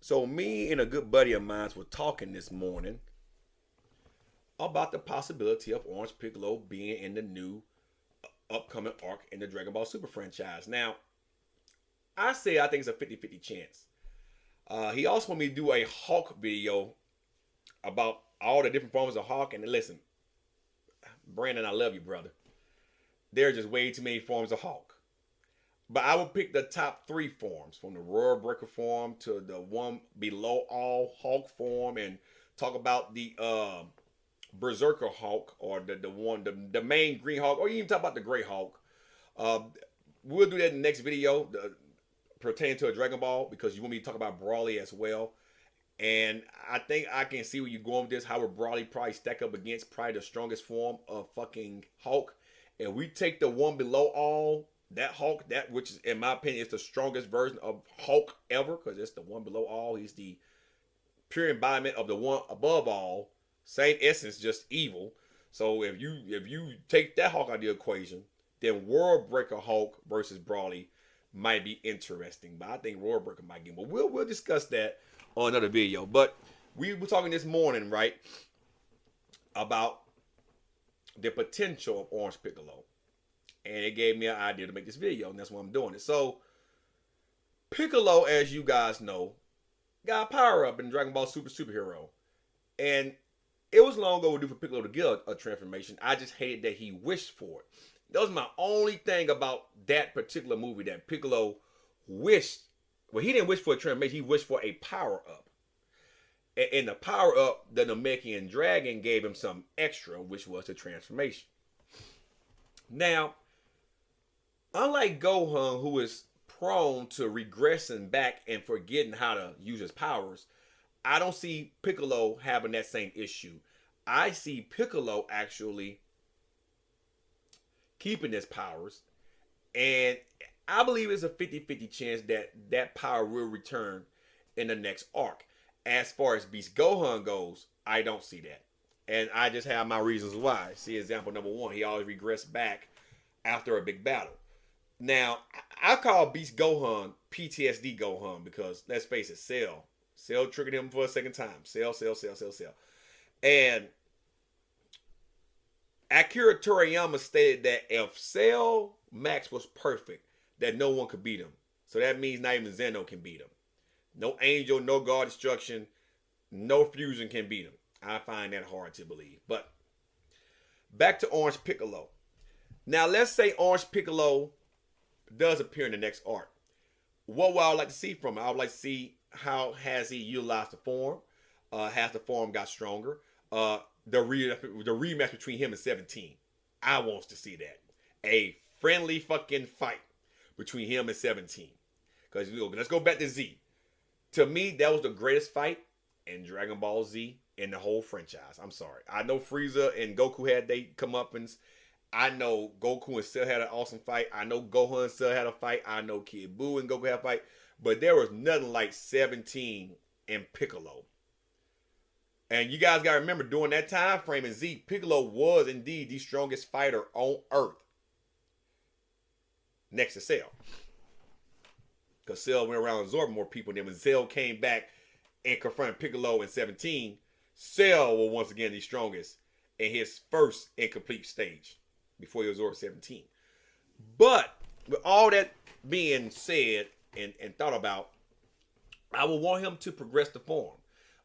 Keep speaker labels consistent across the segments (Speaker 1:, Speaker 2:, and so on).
Speaker 1: So me and a good buddy of mine were talking this morning about the possibility of Orange Piccolo being in the new upcoming arc in the Dragon Ball Super franchise. Now, I say I think it's a 50-50 chance. He also wanted me to do a Hulk video about all the different forms of Hulk. And listen, Brandon, I love you, brother. There are just way too many forms of Hulk. But I would pick the top three forms, from the Royal Breaker form to the one below all Hulk form, and talk about the Berserker Hulk, or the main Green Hulk, or even talk about the Gray Hulk. Uh, we'll do that in the next video pertaining to a Dragon Ball, because you want me to talk about Broly as well. And I think I can see where you're going with this. How would Broly probably stack up against probably the strongest form of fucking Hulk? And we take the one below all, that Hulk, that which is, in my opinion, is the strongest version of Hulk ever, because it's the one below all. He's the pure embodiment of the one above all. Same essence, just evil. So if you take that Hulk out of the equation, then World Breaker Hulk versus Broly might be interesting. But I think World Breaker might get more. We'll discuss that on another video. But we were talking this morning, right, about the potential of Orange Piccolo. And it gave me an idea to make this video, and that's why I'm doing it. So, Piccolo, as you guys know, got a power-up in Dragon Ball Super Superhero. And it was long overdue for Piccolo to get a transformation. I just hated that he wished for it. That was my only thing about that particular movie, that Piccolo wished. Well, he didn't wish for a transformation. He wished for a power-up. And the power-up, the Namekian Dragon gave him some extra, which was the transformation. Now, unlike Gohan, who is prone to regressing back and forgetting how to use his powers, I don't see Piccolo having that same issue. I see Piccolo actually keeping his powers, and I believe it's a 50-50 chance that that power will return in the next arc. As far as Beast Gohan goes, I don't see that. And I just have my reasons why. See example number one, he always regressed back after a big battle. Now, I call Beast Gohan PTSD Gohan because, let's face it, Cell triggered him for a second time. Cell. And Akira Toriyama stated that if Cell Max was perfect, that no one could beat him. So that means not even Zeno can beat him. No Angel, no God Destruction, no Fusion can beat him. I find that hard to believe. But back to Orange Piccolo. Now, let's say Orange Piccolo does appear in the next arc. What would I like to see from him? I would like to see how has he utilized the form. Has the form got stronger? The rematch between him and 17. I want to see that. A friendly fucking fight between him and 17. Because let's go back to Z. To me, that was the greatest fight in Dragon Ball Z in the whole franchise. I'm sorry. I know Frieza and Goku had they comeuppance. I know Goku and Cell had an awesome fight. I know Gohan and Cell had a fight. I know Kid Buu and Goku had a fight. But there was nothing like 17 and Piccolo. And you guys got to remember, during that time frame in Z, Piccolo was indeed the strongest fighter on Earth. Next to Cell. Because Cell went around absorbing more people. And then when Cell came back and confronted Piccolo in 17, Cell was once again the strongest in his first incomplete stage before he absorbed 17. But with all that being said and thought about, I would want him to progress the form.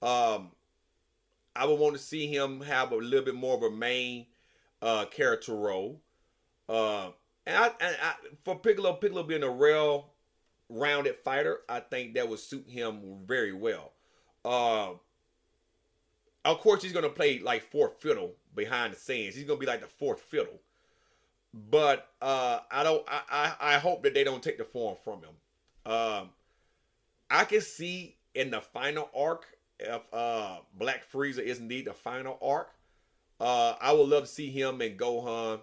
Speaker 1: I would want to see him have a little bit more of a main character role. And I for Piccolo being a well-rounded fighter, I think that would suit him very well. Of course, he's going to play like fourth fiddle behind the scenes. He's going to be like the fourth fiddle. But I hope that they don't take the form from him. I can see in the final arc, if Black Frieza is indeed the final arc, I would love to see him and Gohan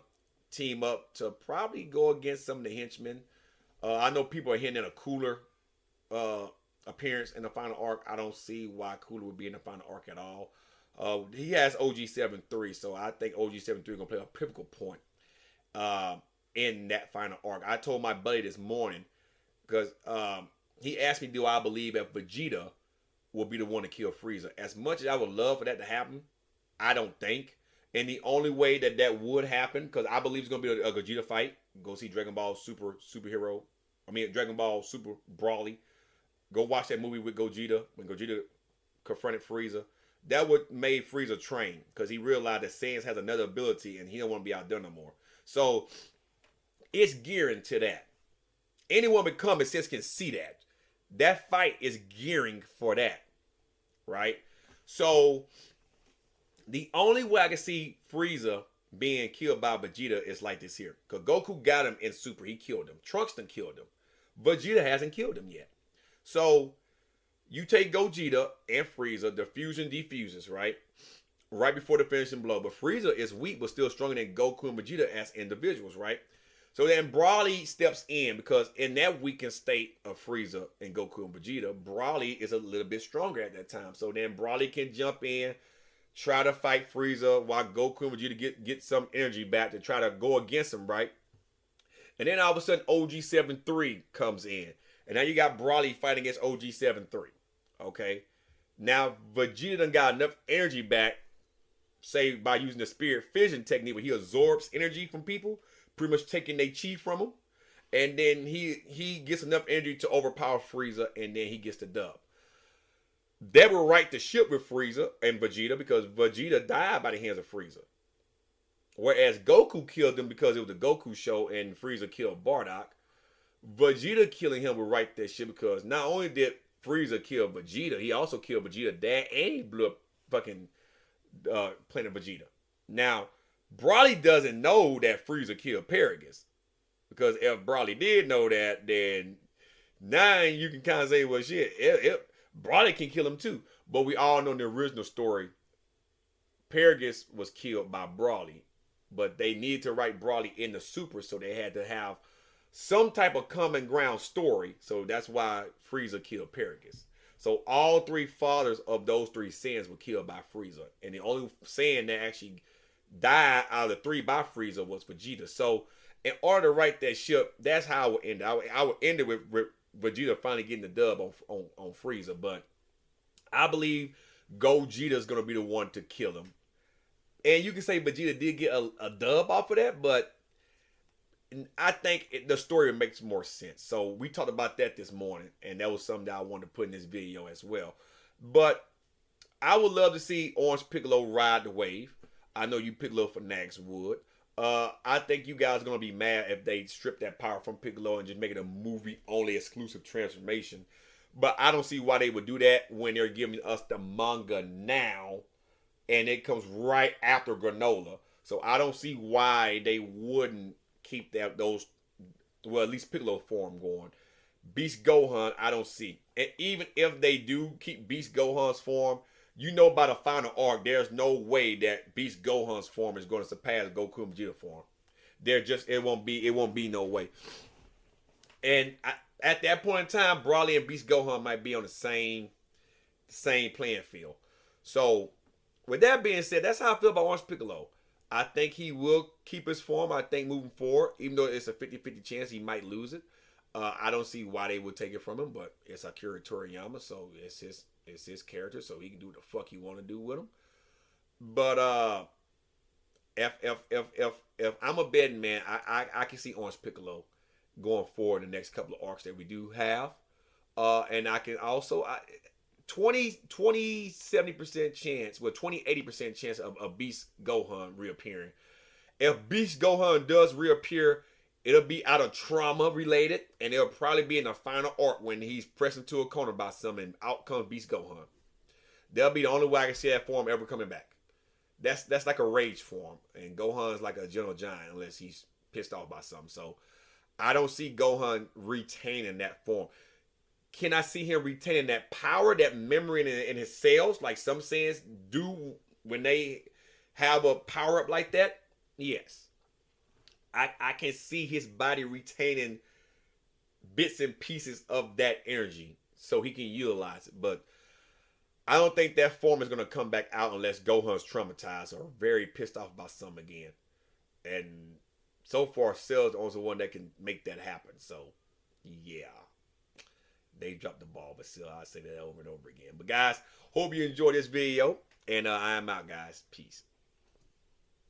Speaker 1: team up to probably go against some of the henchmen. I know people are hinting at a Cooler appearance in the final arc. I don't see why Cooler would be in the final arc at all. He has OG-73, so I think OG-73 is going to play a pivotal point in that final arc. I told my buddy this morning, because he asked me, do I believe if Vegeta will be the one to kill Frieza. As much as I would love for that to happen, I don't think. And the only way that that would happen, because I believe it's gonna be a Gogeta fight. Go see Dragon Ball Superhero. I mean Dragon Ball Super Brawly. Go watch that movie with Gogeta when Gogeta confronted Frieza. That would made Frieza train because he realized that Saiyans has another ability and he don't want to be outdone no more. So it's gearing to that. Anyone with common sense can see that. That fight is gearing for that, right? So the only way I can see Frieza being killed by Vegeta is like this here. Because Goku got him in Super. He killed him. Trunks done killed him. Vegeta hasn't killed him yet. So you take Gogeta and Frieza, the fusion defuses, right? Right before the finishing blow. But Frieza is weak, but still stronger than Goku and Vegeta as individuals, right? So then Broly steps in because in that weakened state of Frieza and Goku and Vegeta, Broly is a little bit stronger at that time. So then Broly can jump in, try to fight Frieza while Goku and Vegeta get some energy back to try to go against him, right? And then all of a sudden OG-73 comes in. And now you got Broly fighting against OG-73. Okay? Now Vegeta done got enough energy back, say by using the spirit fission technique where he absorbs energy from people, pretty much taking their chi from him. And then he gets enough energy to overpower Frieza, and then he gets the dub. They will right the ship with Frieza and Vegeta because Vegeta died by the hands of Frieza. Whereas Goku killed him because it was the Goku show and Frieza killed Bardock. Vegeta killing him will right that shit because not only did Frieza kill Vegeta, he also killed Vegeta's dad and he blew up fucking planet Vegeta. Now, Broly doesn't know that Frieza killed Paragus. Because if Broly did know that, then now you can kind of say, well, shit, Broly can kill him too. But we all know in the original story, Paragus was killed by Broly. But they needed to write Broly in the Super, so they had to have some type of common ground story. So that's why Frieza killed Paragus. So all three fathers of those three Saiyans were killed by Frieza. And the only Saiyan that actually died out of the three by Frieza was Vegeta. So in order to write that ship, that's how I would end it. I would end it with Vegeta finally getting the dub on Frieza. But I believe Gogeta is going to be the one to kill him. And you can say Vegeta did get a dub off of that, but I think the story makes more sense. So we talked about that this morning, and that was something that I wanted to put in this video as well. But I would love to see Orange Piccolo ride the wave. I know you Piccolo fanatics would. I think you guys are going to be mad if they strip that power from Piccolo and just make it a movie-only exclusive transformation. But I don't see why they would do that when they're giving us the manga now, and it comes right after Granola. So I don't see why they wouldn't keep those, well, at least Piccolo form going. Beast Gohan, I don't see. And even if they do keep Beast Gohan's form, you know by the final arc, there's no way that Beast Gohan's form is going to surpass Goku and Vegeta form. It won't be no way. And at that point in time, Broly and Beast Gohan might be on the same playing field. So, with that being said, that's how I feel about Orange Piccolo. I think he will keep his form. I think moving forward, even though it's a 50-50 chance he might lose it, I don't see why they would take it from him. But it's Akira Toriyama, so it's his character, so he can do what the fuck he want to do with him. But if I'm a betting man, I can see Orange Piccolo going forward in the next couple of arcs that we do have. And I can also 70% chance, well 80% chance of Beast Gohan reappearing. If Beast Gohan does reappear, it'll be out of trauma related, and it'll probably be in the final arc when he's pressed into a corner by something, and out comes Beast Gohan. That'll be the only way I can see that form ever coming back. That's like a rage form, and Gohan's like a gentle giant unless he's pissed off by something. So I don't see Gohan retaining that form. Can I see him retaining that power, that memory in his cells, like some Saiyans do when they have a power up like that? Yes. I can see his body retaining bits and pieces of that energy so he can utilize it. But I don't think that form is going to come back out unless Gohan's traumatized or very pissed off about something again. And so far, Cell's the only one that can make that happen. So, yeah. they dropped the ball, but still, I say that over and over again. But guys, hope you enjoyed this video, and I am out, guys. Peace.